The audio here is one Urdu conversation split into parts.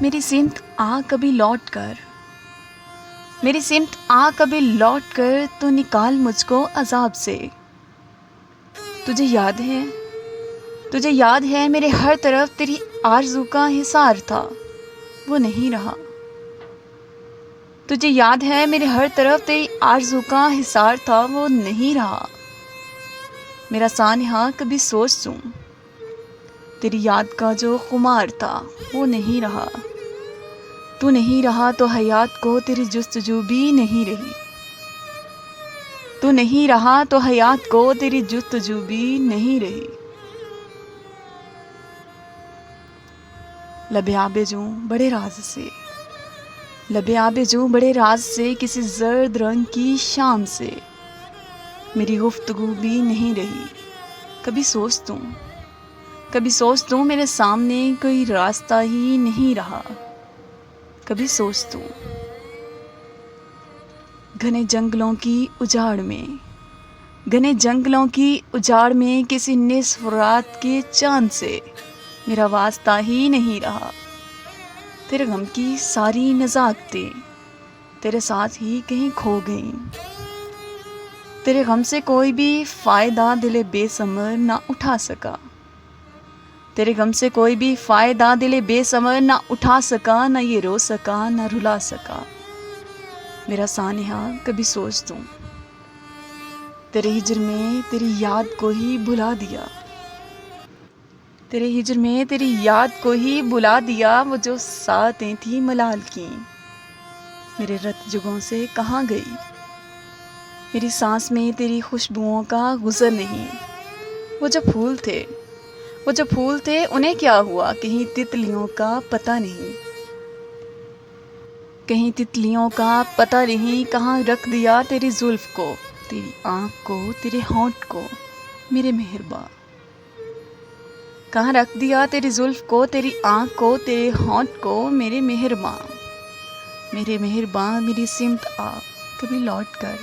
میری سمت آ کبھی لوٹ کر، میری سمت آ کبھی لوٹ کر، تو نکال مجھ کو عذاب سے۔ تجھے یاد ہے، تجھے یاد ہے میرے ہر طرف تیری آرزو کا حصار تھا، وہ نہیں رہا۔ تجھے یاد ہے میرے ہر طرف تیری آرزو کا حصار تھا، وہ نہیں رہا۔ میرا سانحہ کبھی سوچ تم، تیری یاد کا جو خمار تھا وہ نہیں رہا۔ تو نہیں رہا تو حیات کو تیری جستجو بھی نہیں رہی۔ تو نہیں رہا تو حیات کو تیری جستجو بھی نہیں رہی۔ لب آبجوں بڑے راز سے، لب آبجوں بڑے راز سے، کسی زرد رنگ کی شام سے میری گفتگو بھی نہیں رہی۔ کبھی سوچتوں، کبھی سوچتوں میرے سامنے کوئی راستہ ہی نہیں رہا۔ کبھی سوچتوں گھنے جنگلوں کی اجاڑ میں، گھنے جنگلوں کی اجاڑ میں کسی نصف رات کے چاند سے میرا واسطہ ہی نہیں رہا۔ تیرے غم کی ساری نزاکتیں تیرے ساتھ ہی کہیں کھو گئیں۔ تیرے غم سے کوئی بھی فائدہ دل بے ثمر نہ اٹھا سکا۔ تیرے غم سے کوئی بھی فائدہ دل بے ثمر نہ اٹھا سکا، نہ یہ رو سکا نہ رلا سکا۔ میرا سانحہ کبھی سوچتوں تیرے ہجر میں تیری یاد کو ہی بھلا دیا، تیرے ہجر میں تیری یاد کو ہی بھلا دیا۔ وہ جو ساتیں تھی ملال کی میرے رت جگوں سے کہاں گئی؟ میری سانس میں تیری خوشبوؤں کا گزر نہیں۔ وہ جو پھول تھے، وہ جو پھول تھے انہیں کیا ہوا؟ کہیں تتلیوں کا پتہ نہیں، کہیں تتلیوں کا پتہ نہیں۔ کہاں رکھ دیا تیری زلف کو، تیری آنکھ کو، تیرے ہونٹ کو میرے مہرباں؟ کہاں رکھ دیا تیری زلف کو، تیری آنکھ کو، تیرے ہونٹ کو میرے مہرباں؟ میرے مہرباں میری سمت آ کبھی لوٹ کر،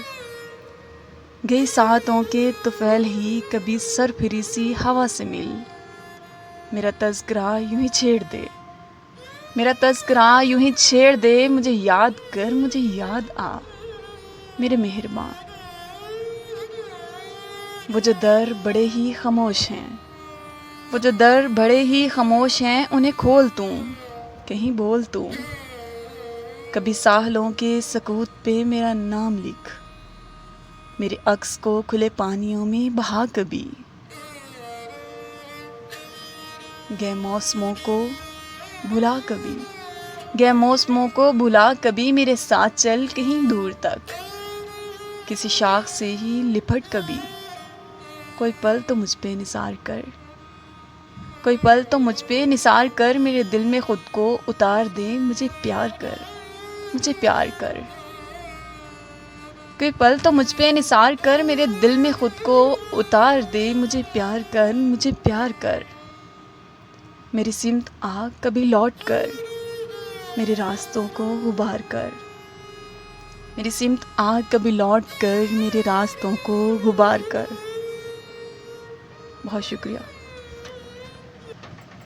گئی ساعتوں کے طفیل ہی کبھی سرپھری سی ہوا سے مل۔ میرا تذکرہ یوں ہی چھیڑ دے، میرا تذکرہ یوں ہی چھیڑ دے، مجھے یاد کر، مجھے یاد آ میرے مہرباں۔ وہ جو در بڑے ہی خاموش ہیں، وہ جو در بڑے ہی خاموش ہیں، انہیں کھول تو، کہیں بول تو۔ کبھی ساحلوں کے سکوت پہ میرا نام لکھ، میرے عکس کو کھلے پانیوں میں بہا کبھی۔ گئے موسموں کو بھلا کبھی، گئے موسموں کو بھلا کبھی، میرے ساتھ چل کہیں دور تک، کسی شاخ سے ہی لپٹ کبھی۔ کوئی پل تو مجھ پہ نثار کر، کوئی پل تو مجھ پہ نثار کر، میرے دل میں خود کو اتار دے، مجھے پیار کر، مجھے پیار کر۔ کوئی پل تو مجھ پہ نثار کر، میرے دل میں خود کو اتار دے، مجھے پیار کر، مجھے پیار کر۔ میری سمت آ کبھی لوٹ کر، میرے راستوں کو غبار کر۔ میری سمت آ کبھی لوٹ کر، میرے راستوں کو غبار کر۔ بہت شکریہ۔